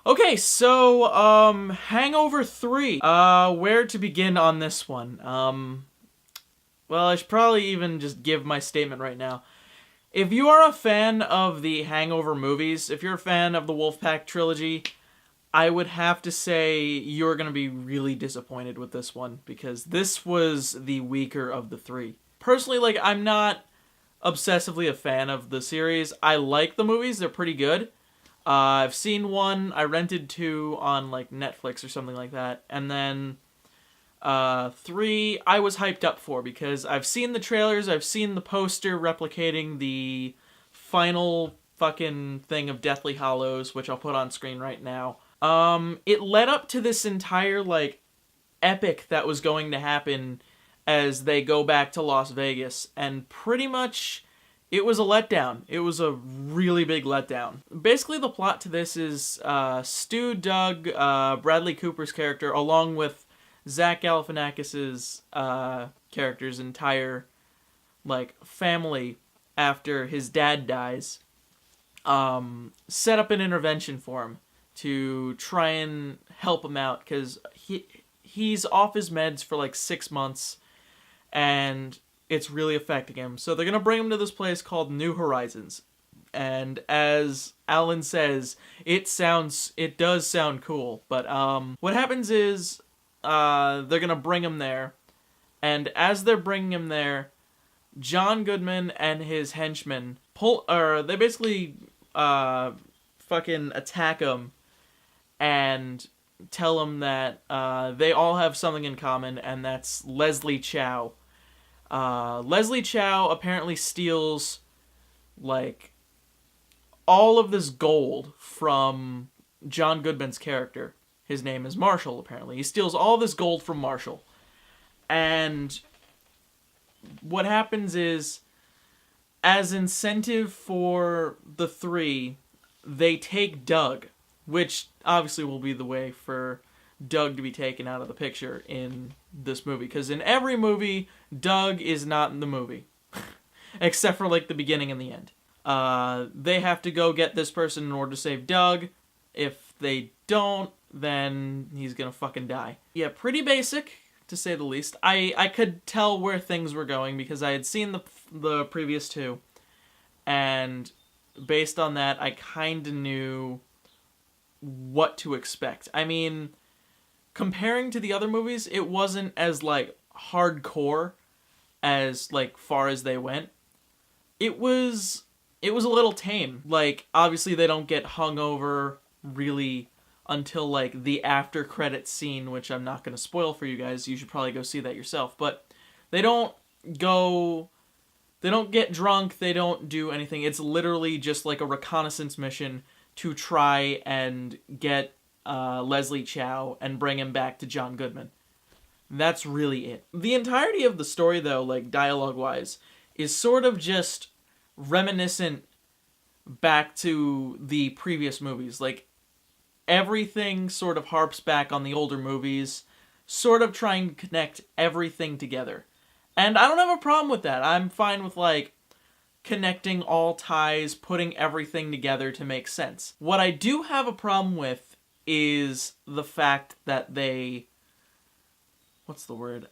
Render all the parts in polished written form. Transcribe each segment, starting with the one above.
Okay, so, Hangover 3. Where to begin on this one? Well, I should probably even just give my statement right now. If you are a fan of the Hangover movies, if you're a fan of the Wolfpack trilogy, I would have to say you're going to be really disappointed with this one, because this was the weaker of the three. Personally, like, I'm not obsessively a fan of the series. I like the movies, they're pretty good. I've seen one, I rented two on, like, Netflix or something like that, and then three I was hyped up for, because I've seen the trailers, I've seen the poster replicating the final fucking thing of Deathly Hallows, which I'll put on screen right now. It led up to this entire, like, epic that was going to happen as they go back to Las Vegas, and pretty much it was a letdown. It was a really big letdown. Basically, the plot to this is Stu, Doug, Bradley Cooper's character, along with Zach Galifianakis' character's entire, like, family after his dad dies, set up an intervention for him to try and help him out, because he's off his meds for like 6 months, and it's really affecting him. So they're going to bring him to this place called New Horizons. And as Alan says, it does sound cool. But what happens is they're going to bring him there. And as they're bringing him there, John Goodman and his henchmen they basically fucking attack him and tell him that they all have something in common, and that's Leslie Chow. Leslie Chow apparently steals, like, all of this gold from John Goodman's character. His name is Marshall, apparently. He steals all this gold from Marshall. And what happens is, as incentive for the three, they take Doug, which obviously will be the way for Doug to be taken out of the picture in this movie, because in every movie, Doug is not in the movie. Except for, like, the beginning and the end. They have to go get this person in order to save Doug. If they don't, then he's gonna fucking die. Yeah, pretty basic, to say the least. I could tell where things were going, because I had seen the previous two, and based on that, I kinda knew what to expect. I mean, comparing to the other movies, it wasn't as, like, hardcore as, like, far as they went. It was a little tame. Like, obviously they don't get hungover really until, like, the after credits scene, which I'm not going to spoil for you guys. You should probably go see that yourself. But they don't get drunk, they don't do anything. It's literally just like a reconnaissance mission to try and get Leslie Chow and bring him back to John Goodman. That's really it. The entirety of the story, though, like, dialogue-wise, is sort of just reminiscent back to the previous movies. Like, everything sort of harps back on the older movies, sort of trying to connect everything together. And I don't have a problem with that. I'm fine with, like, connecting all ties, putting everything together to make sense. What I do have a problem with is the fact that they... what's the word?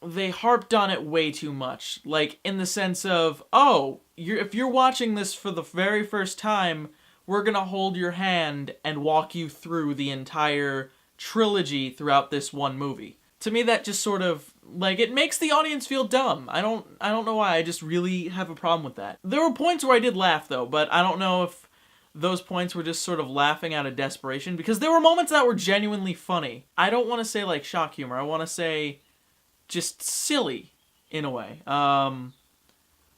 They harped on it way too much. Like, in the sense of, oh, if you're watching this for the very first time, we're gonna hold your hand and walk you through the entire trilogy throughout this one movie. To me, that just sort of, like, it makes the audience feel dumb. I don't know why, I just really have a problem with that. There were points where I did laugh, though, but I don't know if those points were just sort of laughing out of desperation, because there were moments that were genuinely funny. I don't want to say, like, shock humor. I want to say just silly, in a way.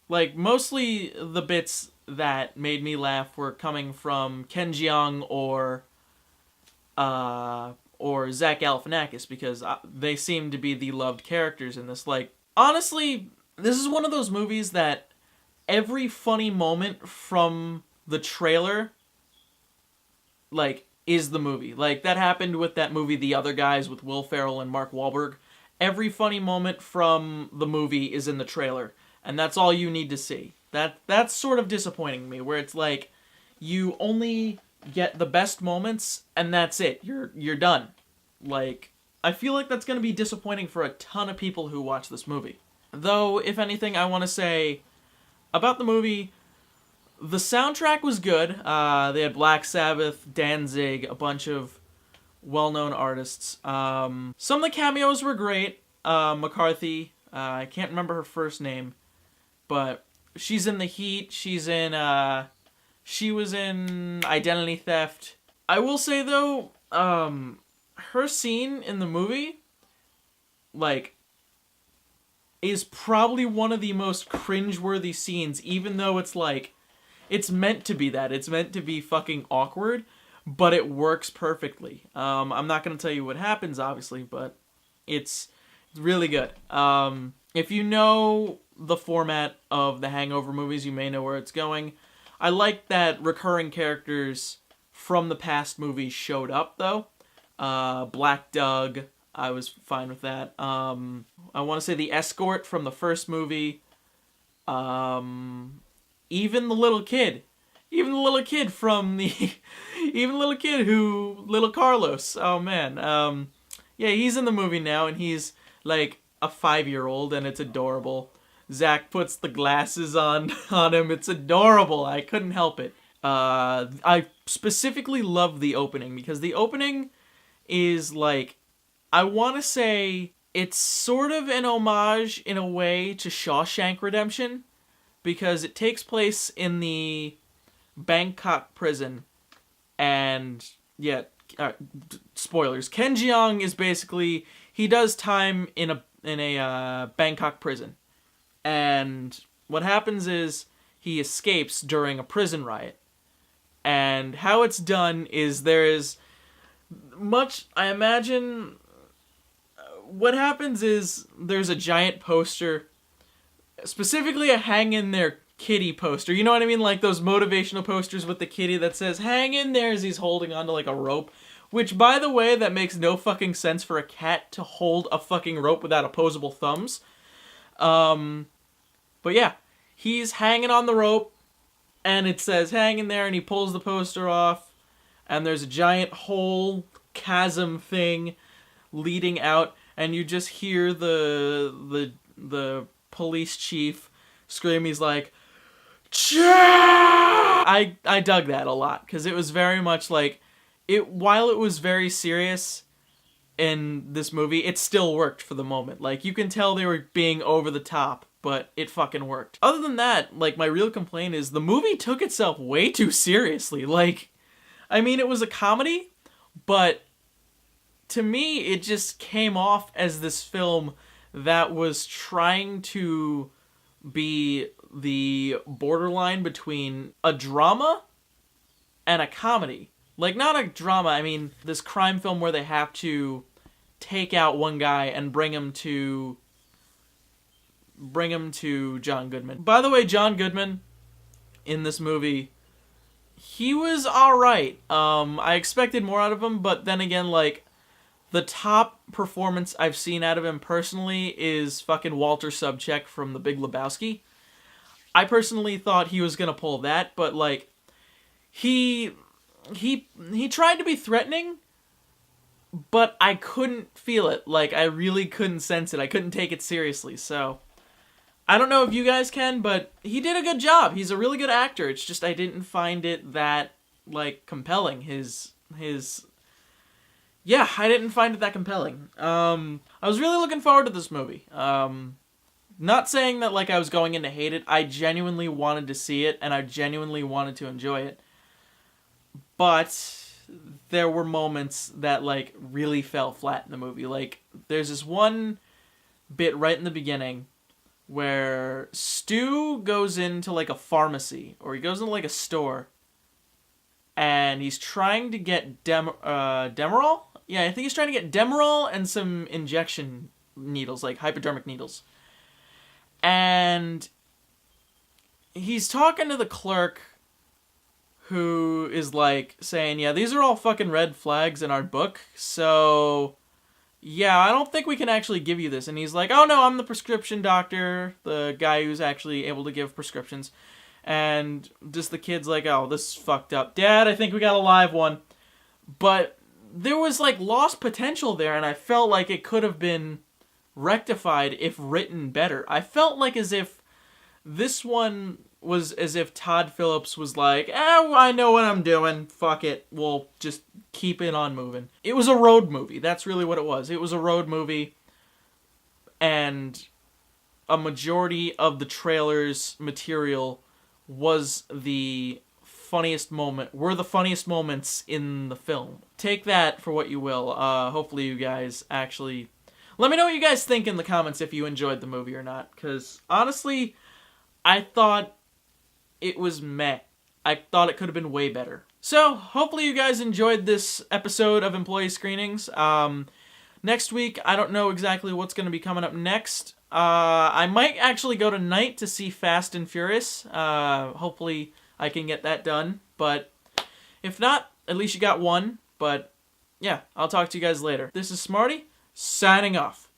Like, mostly the bits that made me laugh were coming from Ken Jeong or Zach Galifianakis, because they seem to be the loved characters in this. Like, honestly, this is one of those movies that every funny moment from the trailer, like, is the movie. Like, that happened with that movie The Other Guys with Will Ferrell and Mark Wahlberg. Every funny moment from the movie is in the trailer, and that's all you need to see. That's sort of disappointing me, where it's like, you only get the best moments, and that's it. You're done. Like, I feel like that's going to be disappointing for a ton of people who watch this movie. Though, if anything, I want to say about the movie, the soundtrack was good. They had Black Sabbath, Danzig, a bunch of well-known artists. Some of the cameos were great. McCarthy, I can't remember her first name, but she's in The Heat. She was in Identity Theft. I will say, though, her scene in the movie, like, is probably one of the most cringeworthy scenes, even though it's like, it's meant to be that. It's meant to be fucking awkward, but it works perfectly. I'm not going to tell you what happens, obviously, but it's really good. If you know the format of the Hangover movies, you may know where it's going. I like that recurring characters from the past movies showed up, though. Black Doug, I was fine with that. I want to say the escort from the first movie. Even the little kid. Even the little kid from the... even the little kid little Carlos. Oh, man. Yeah, he's in the movie now, and he's, like, a 5-year-old, and it's adorable. Zach puts the glasses on him. It's adorable. I couldn't help it. I specifically love the opening, because the opening is, like, I want to say it's sort of an homage, in a way, to Shawshank Redemption, because it takes place in the Bangkok prison, and, yeah, spoilers. Ken Jeong is basically, he does time in a Bangkok prison, and what happens is he escapes during a prison riot, and how it's done is there is much, I imagine, what happens is there's a giant poster, specifically a hang in there kitty poster. You know what I mean? Like those motivational posters with the kitty that says, hang in there, as he's holding onto like a rope. Which, by the way, that makes no fucking sense for a cat to hold a fucking rope without opposable thumbs. But yeah, he's hanging on the rope, and it says hang in there, and he pulls the poster off, and there's a giant hole, chasm thing leading out, and you just hear the police chief scream. He's like, Cha! I dug that a lot, because it was very much like, while it was very serious in this movie, it still worked for the moment. Like, you can tell they were being over the top, but it fucking worked. Other than that, like, my real complaint is the movie took itself way too seriously. Like, I mean, it was a comedy, but to me, it just came off as this film that was trying to be the borderline between a drama and a comedy. Like, not a drama, I mean, this crime film where they have to take out one guy and bring him to John Goodman. By the way, John Goodman, in this movie, he was alright. I expected more out of him, but then again, like, the top performance I've seen out of him personally is fucking Walter Sobchak from The Big Lebowski. I personally thought he was gonna pull that, but, like, he tried to be threatening, but I couldn't feel it. Like, I really couldn't sense it. I couldn't take it seriously, so I don't know if you guys can, but he did a good job. He's a really good actor. It's just I didn't find it that, like, compelling. Yeah, I didn't find it that compelling. I was really looking forward to this movie. Not saying that, like, I was going in to hate it. I genuinely wanted to see it, and I genuinely wanted to enjoy it. But there were moments that, like, really fell flat in the movie. Like, there's this one bit right in the beginning where Stu goes into, like, a pharmacy, or he goes into, like, a store, and he's trying to get Demerol? Yeah, I think he's trying to get Demerol and some injection needles, like hypodermic needles. And he's talking to the clerk, who is, like, saying, yeah, these are all fucking red flags in our book, so yeah, I don't think we can actually give you this. And he's like, oh no, I'm the prescription doctor, the guy who's actually able to give prescriptions. and just the kid's like, oh, this is fucked up. Dad, I think we got a live one. But there was, like, lost potential there, and I felt like it could have been rectified if written better. I felt like as if this one was as if Todd Phillips was like, I know what I'm doing, fuck it, we'll just keep it on moving. It was a road movie, that's really what it was. It was a road movie, and a majority of the trailer's material was the funniest moments in the film. Take that for what you will. Hopefully you guys actually... Let me know what you guys think in the comments if you enjoyed the movie or not, because honestly, I thought it was meh. I thought it could have been way better. So, hopefully you guys enjoyed this episode of Employee Screenings. Next week, I don't know exactly what's going to be coming up next. I might actually go tonight to see Fast and Furious. Hopefully I can get that done. But if not, at least you got one. But yeah, I'll talk to you guys later. This is Smarty, signing off.